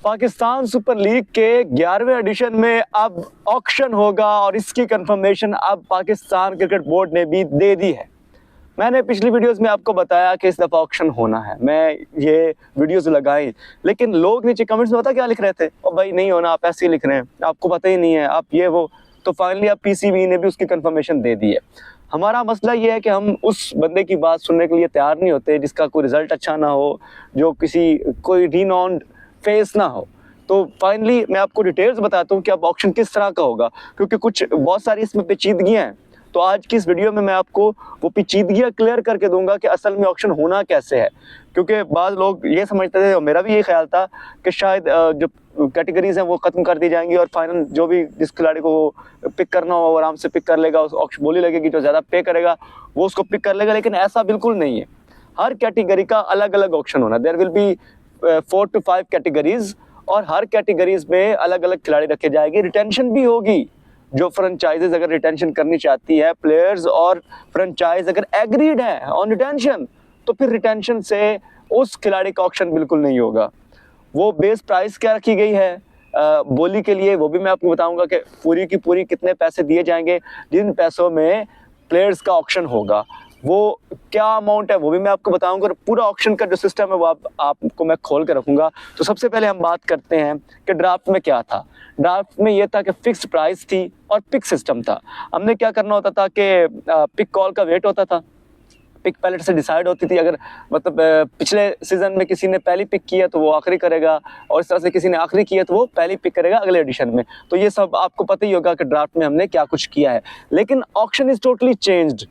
Pakistan super league के 11वें addition में अब ऑक्शन होगा और इसकी कंफर्मेशन अब पाकिस्तान क्रिकेट बोर्ड ने भी दे दी है। मैंने पिछली वीडियोस में आपको बताया कि इस दफ़ा ऑक्शन होना है, मैं ये वीडियोस लगाई, लेकिन लोग नीचे कमेंट्स में पता क्या लिख रहे थे, और भाई नहीं होना, आप ऐसे ही लिख रहे हैं, आपको पता ही नहीं है, आप ये वो। तो फाइनली अब पीसीबी ने भी उसकी कंफर्मेशन दे दी है। हमारा मसला ये है कि हम उस बंदे की बात सुनने के लिए तैयार नहीं होते जिसका कोई रिजल्ट अच्छा ना हो, जो कोई रिनॉन्ड फेस ना हो। तो फाइनली मैं आपको डिटेल्स बताता हूँ कि अब ऑक्शन किस तरह का होगा, क्योंकि कुछ बहुत सारी इसमें पेचीदगियाँ हैं। तो आज की इस वीडियो में मैं आपको वो पेचीदगियाँ क्लियर करके दूंगा कि असल में ऑक्शन होना कैसे है। क्योंकि बाद लोग ये समझते थे, और मेरा भी यही ख्याल था, कि शायद जो कैटेगरीज हैं वो ख़त्म कर दी जाएंगी और फाइनल जो भी जिस खिलाड़ी को पिक करना हो वो आराम से पिक कर लेगा, उस ऑक्शन बोली लगेगी, जो ज़्यादा पे करेगा वो उसको पिक कर लेगा। लेकिन ऐसा बिल्कुल नहीं है, हर कैटेगरी का अलग अलग ऑक्शन होना। There will be 4 to 5 categories और हर कैटेगरीज में अलग अलग खिलाड़ी रखे जाएंगे। रिटेंशन भी होगी, जो फ्रेंचाइजेज अगर रिटेंशन करनी चाहती है, प्लेयर्स और फ्रेंचाइज अगर एग्रीड है ऑन रिटेंशन, तो फिर रिटेंशन से उस खिलाड़ी का ऑक्शन बिल्कुल नहीं होगा। वो बेस प्राइस क्या रखी गई है बोली के लिए, वो भी मैं आपको बताऊंगा कि पूरी की पूरी कितने पैसे दिए जाएंगे, जिन पैसों में प्लेयर्स का ऑक्शन होगा वो क्या अमाउंट है वो भी मैं आपको बताऊंगा। और पूरा ऑक्शन का जो सिस्टम है वो आपको मैं खोल कर रखूंगा। तो सबसे पहले हम बात करते हैं कि ड्राफ्ट में क्या था। ड्राफ्ट में ये था कि फिक्स प्राइस थी और पिक सिस्टम था। हमने क्या करना होता था कि पिक कॉल का वेट होता था, पिक पहले से डिसाइड होती थी। अगर मतलब पिछले सीजन में किसी ने पहली पिक किया तो वो आखिरी करेगा, और इस तरह से किसी ने आखिरी किया तो वो पहली पिक करेगा अगले एडिशन में। तो ये सब आपको पता ही होगा कि ड्राफ्ट में हमने क्या कुछ किया है। लेकिन auction is totally changed.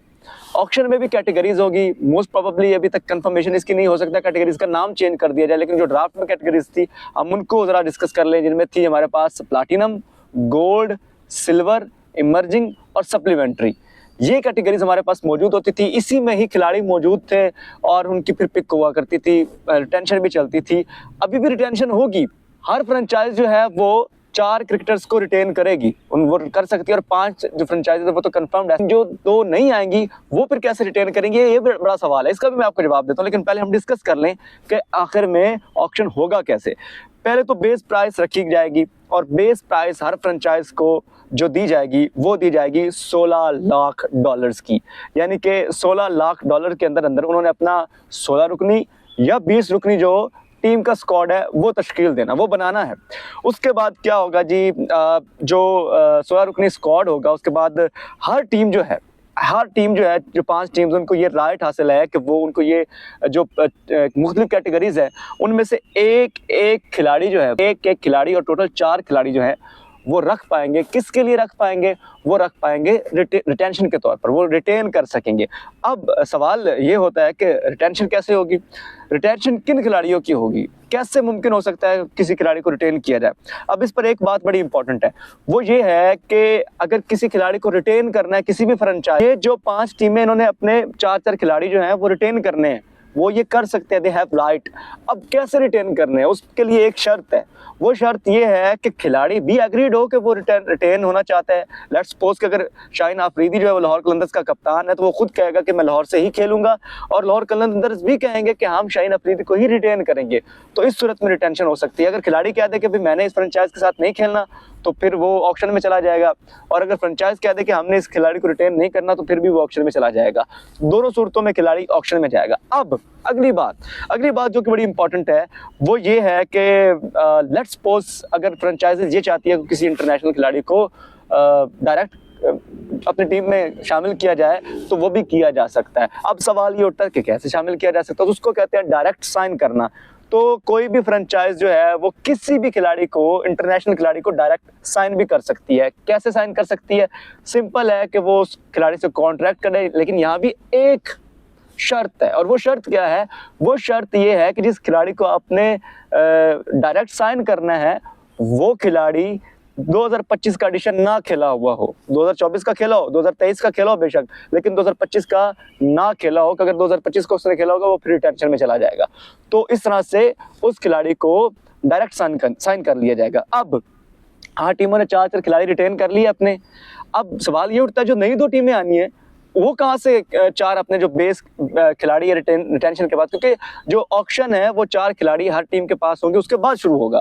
Auction में भी कैटेगरीज होगी, मोस्ट प्रोबेबली अभी तक कंफर्मेशन इसकी नहीं हो सकता कैटेगरीज का नाम चेंज कर दिया जाए, लेकिन जो ड्राफ्ट में कैटेगरीज थी हम उनको जरा डिस्कस कर लें। जिनमें थी हमारे पास प्लैटिनम, गोल्ड, सिल्वर, इमर्जिंग और सप्लीमेंट्री। ये कैटेगरीज हमारे पास मौजूद होती थी, इसी में ही खिलाड़ी मौजूद थे और उनकी फिर पिक हुआ करती थी, रिटेंशन भी चलती थी। अभी भी रिटेंशन होगी, हर फ्रेंचाइज जो है वो 4 क्रिकेटर्स को रिटेन करेगी, वो कर सकती है, और 5 जो फ्रेंचाइजेज है वो तो कंफर्म्ड है। जो 2 नहीं आएंगी वो फिर कैसे रिटेन करेंगे, ये बड़ा सवाल है, इसका भी मैं आपको जवाब देता हूँ। लेकिन पहले हम डिस्कस कर लें कि आखिर में ऑक्शन होगा कैसे। पहले तो बेस प्राइस रखी जाएगी, और बेस प्राइस हर फ्रेंचाइज को जो दी जाएगी वो दी जाएगी $16 लाख की। यानी कि $16 लाख के अंदर अंदर उन्होंने अपना 16 रुकनी या 20 रुकनी जो टीम का स्क्वाड है वो तश्कील देना, वो बनाना है। उसके बाद क्या होगा जी, जो 16 रुकनी स्क्वाड होगा, उसके बाद हर टीम जो है जो 5 टीम्स, उनको ये राइट हासिल है कि वो उनको ये जो मुख्तलिफ कैटेगरीज है उनमें से एक खिलाड़ी जो है, एक खिलाड़ी और टोटल 4 खिलाड़ी जो है वो रख पाएंगे। किसके लिए रख पाएंगे? वो रख पाएंगे रिटेंशन के तौर पर, वो रिटेन कर सकेंगे। अब सवाल ये होता है कि रिटेंशन कैसे होगी, रिटेंशन किन खिलाड़ियों की होगी, कैसे मुमकिन हो सकता है किसी खिलाड़ी को रिटेन किया जाए। अब इस पर एक बात बड़ी इंपॉर्टेंट है, वो ये है कि अगर किसी खिलाड़ी को रिटेन करना है किसी भी फ्रेंचाइज, ये जो 5 टीमें इन्होंने अपने 4 खिलाड़ी जो हैं वो रिटेन करने हैं, वो ये कर सकते हैं, दे हैव राइट। अब कैसे रिटेन करने हैं उसके लिए एक शर्त है, वो शर्त ये है कि खिलाड़ी भी एग्रीड हो कि वो रिटेन होना चाहता है। लेट्स सपोज कि अगर शाहीन आफरीदी जो है वो लाहौर कलंदर्स का कप्तान है, तो वो खुद कहेगा कि मैं लाहौर से ही खेलूंगा, और लाहौर कलंदर्स भी कहेंगे कि हम शाहीन आफरीदी को ही रिटेन करेंगे। तो इस सूरत में रिटेंशन हो सकती है। अगर खिलाड़ी कह दे कि भाई मैंने इस फ्रेंचाइज के साथ नहीं खेलना, तो फिर वो ऑक्शन में चला जाएगा, और अगर फ्रेंचाइज कह दे कि हमने इस खिलाड़ी को रिटेन नहीं करना, तो फिर भी वो ऑक्शन में चला जाएगा। दोनों सूरतों में खिलाड़ी ऑक्शन में जाएगा। अब अगली बात जो कि बड़ी इंपॉर्टेंट है वो ये है कि लेट्स सपोज अगर फ्रेंचाइजेज ये चाहती है कि किसी इंटरनेशनल खिलाड़ी को डायरेक्ट अपनी टीम में शामिल किया जाए, तो वो भी किया जा सकता है। अब सवाल ये उठता है कि कैसे शामिल किया जा सकता है, तो उसको कहते हैं डायरेक्ट साइन करना। तो कोई भी फ्रेंचाइज जो है वो किसी भी खिलाड़ी को, इंटरनेशनल खिलाड़ी को डायरेक्ट साइन भी कर सकती है। कैसे साइन कर सकती है? सिंपल है कि वो उस खिलाड़ी से कॉन्ट्रैक्ट करे, लेकिन यहाँ भी एक शर्त है, और वो शर्त क्या है? वो शर्त ये है कि जिस खिलाड़ी को आपने डायरेक्ट साइन करना है वो खिलाड़ी 2025 का एडिशन ना खेला हुआ हो। 2024 का खेला हो, 2023 का खेला हो बेशक, लेकिन 2025 का ना खेला हो। अगर 2025 को उसने खेला होगा वो फिर रिटेंशन में चला जाएगा। तो इस तरह से उस खिलाड़ी को डायरेक्ट साइन कर लिया जाएगा। अब हाँ, टीमों ने 4 खिलाड़ी रिटेन कर लिए अपने। अब सवाल ये उठता है जो नई 2 टीमें आनी है वो कहाँ से चार अपने जो बेस खिलाड़ी है रिटेंशन के बाद, क्योंकि जो ऑक्शन है वो 4 खिलाड़ी हर टीम के पास होंगे, उसके बाद शुरू होगा।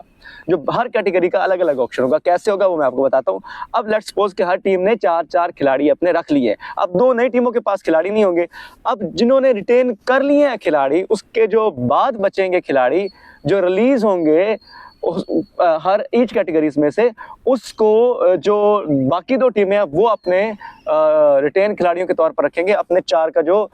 जो हर कैटेगरी का अलग अलग ऑक्शन होगा। कैसे होगा वो मैं आपको बताता हूँ। अब लेट्स सपोज कि हर टीम ने 4-4 खिलाड़ी अपने रख लिए। अब 2 नई टीमों के पास खिलाड़ी नहीं होंगे। अब जिन्होंने रिटेन कर लिए हैं खिलाड़ी, उसके जो बाद बचेंगे खिलाड़ी जो रिलीज होंगे हर ईच कैटेगरीज में से, उसको जो बाकी 2 टीमें हैं वो अपने रिटेन खिलाड़ियों के तौर पर रखेंगे। अपने 4 का जो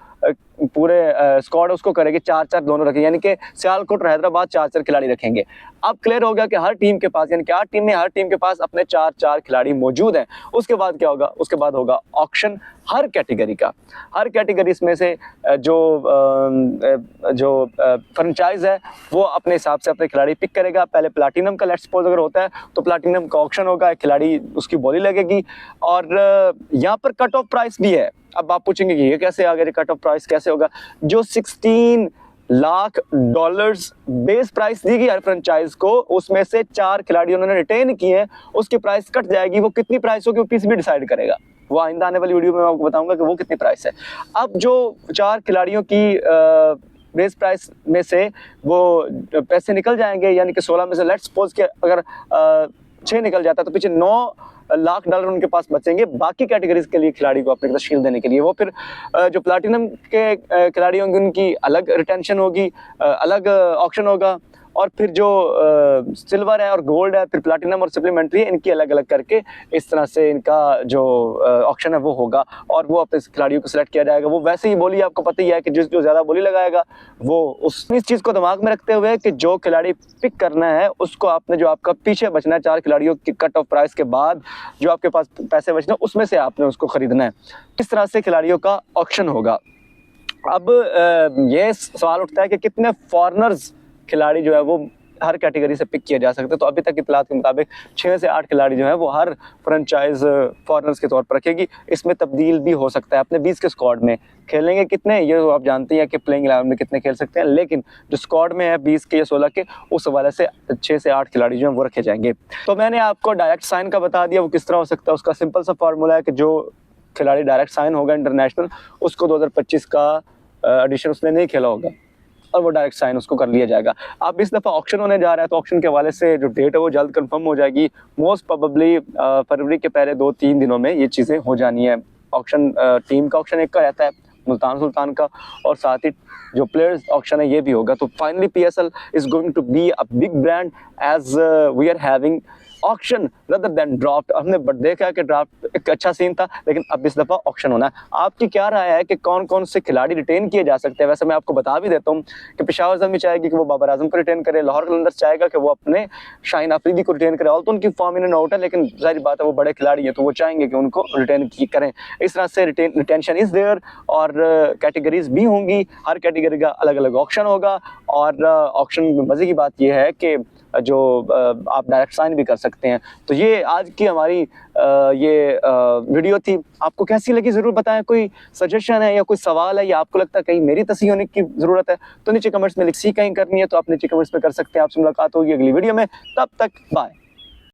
पूरे स्क्वाड उसको करेंगे 4-4 दोनों रखेंगे, यानी कि सियालकोट और हैदराबाद 4-4 खिलाड़ी रखेंगे। अब क्लियर हो गया कि हर टीम के पास, यानी कि 8 टीम में हर टीम के पास अपने 4-4 खिलाड़ी मौजूद हैं। उसके बाद क्या होगा? उसके बाद होगा ऑक्शन हर कैटेगरी का। हर कैटेगरी में से जो फ्रेंचाइज है वो अपने हिसाब से अपने खिलाड़ी पिक करेगा। पहले प्लैटिनम का लेट्स सपोज अगर होता है तो प्लैटिनम का ऑक्शन होगा, खिलाड़ी उसकी बोली लगेगी। और यहाँ पर कट ऑफ प्राइस भी है। अब आप पूछेंगे कि ये कैसे आ गया, कट ऑफ प्राइस कैसे होगा? जो 16 लाख डॉलर्स बेस प्राइस दी गई हर फ्रेंचाइज को, उसमें से 4 खिलाड़ी उन्होंने रिटेन किए हैं, उसकी प्राइस कट जाएगी। वो कितनी प्राइस होगी वो पीसीबी डिसाइड करेगा। वो आइंदा आने वाली वीडियो में मैं आपको बताऊंगा कि वो कितनी प्राइस है। अब जो 4 खिलाड़ियों की बेस प्राइस में से वो पैसे निकल जाएंगे, यानी कि 16 में से लेट्स सपोज के अगर 6 निकल जाता है तो पीछे 9 लाख डॉलर उनके पास बचेंगे बाकी कैटेगरीज के लिए खिलाड़ी को अपने शील्ड देने के लिए। वो फिर जो प्लैटिनम के खिलाड़ी होंगे उनकी अलग रिटेंशन होगी, अलग ऑक्शन होगा। और फिर जो सिल्वर है और गोल्ड है, फिर प्लैटिनम और सप्लीमेंट्री है, इनकी अलग अलग करके इस तरह से इनका जो ऑक्शन है वो होगा। और वो अपने खिलाड़ियों को सिलेक्ट किया जाएगा। वो वैसे ही बोली, आपको पता ही है कि जो ज़्यादा बोली लगाएगा वो इस चीज़ को दिमाग में रखते हुए कि जो खिलाड़ी पिक करना है उसको आपने, जो आपका पीछे बचना है 4 खिलाड़ियों की कट ऑफ प्राइस के बाद जो आपके पास पैसे बचना है उसमें से आपने उसको खरीदना है। इस तरह से खिलाड़ियों का ऑक्शन होगा। अब ये सवाल उठता है कि कितने फॉरनर्स खिलाड़ी जो है वो हर कैटेगरी से पिक किए जा सकते हैं। तो अभी तक इतलात के मुताबिक 6 से 8 खिलाड़ी जो है वो हर फ्रेंचाइज फॉरनर्स के तौर पर रखेगी। इसमें तब्दील भी हो सकता है। अपने 20 के स्क्वाड में खेलेंगे कितने, ये तो आप जानते हैं कि प्लेइंग 11 में कितने खेल सकते हैं, लेकिन जो स्क्वाड में है 20 के या 16 के, उस हवाले से 6 से 8 खिलाड़ी जो है वो रखे जाएंगे। तो मैंने आपको डायरेक्ट साइन का बता दिया, वो किस तरह हो सकता है। उसका सिंपल सा फार्मूला है कि जो खिलाड़ी डायरेक्ट साइन होगा इंटरनेशनल, उसको 2025 का एडिशन उसने नहीं खेला होगा और वो डायरेक्ट साइन उसको कर लिया जाएगा। अब इस दफ़ा ऑक्शन होने जा रहा है तो ऑक्शन के हवाले से जो डेट है वो जल्द कंफर्म हो जाएगी। मोस्ट प्रोबेबली फरवरी के पहले 2-3 दिनों में ये चीज़ें हो जानी है। ऑक्शन टीम का ऑक्शन एक का रहता है, मुल्तान सुल्तान का, और साथ ही जो प्लेयर्स ऑक्शन है ये भी होगा। तो finally PSL is going to be a big brand as we are having auction rather than draft. हमने देखा है कि ड्राफ्ट एक अच्छा सीन था, लेकिन अब इस दफ़ा ऑक्शन होना है। आपकी क्या राय है कि कौन कौन से खिलाड़ी रिटेन किए जा सकते हैं? वैसे मैं आपको बता भी देता हूँ कि पेशावर ज़मी चाहेगी कि वो बाबर आजम को रिटेन करे, लाहौर कलंदर्स चाहेगा कि वो अपने शाहीन अफरीदी को रिटेन करे। ऑल तो उनकी फॉर्म इन एंड आउट है, लेकिन जाहिर बात है वो बड़े खिलाड़ी हैं तो वो चाहेंगे कि उनको रिटेन करें। इस तरह से रिटेंशन इज़ देयर। और कैटेगरीज भी होंगी, हर कैटेगरी का अलग अलग ऑक्शन होगा। और ऑक्शन में मज़े की बात यह है कि जो आप डायरेक्ट साइन भी कर सकते हैं। तो ये आज की हमारी ये वीडियो थी। आपको कैसी लगी ज़रूर बताएं। कोई सजेशन है या कोई सवाल है या आपको लगता है कहीं मेरी तस्हीह होने की ज़रूरत है तो नीचे कमेंट्स में लिख, सी कहीं करनी है तो आप नीचे कमेंट्स में कर सकते हैं। आपसे मुलाकात होगी अगली वीडियो में, तब तक बाय।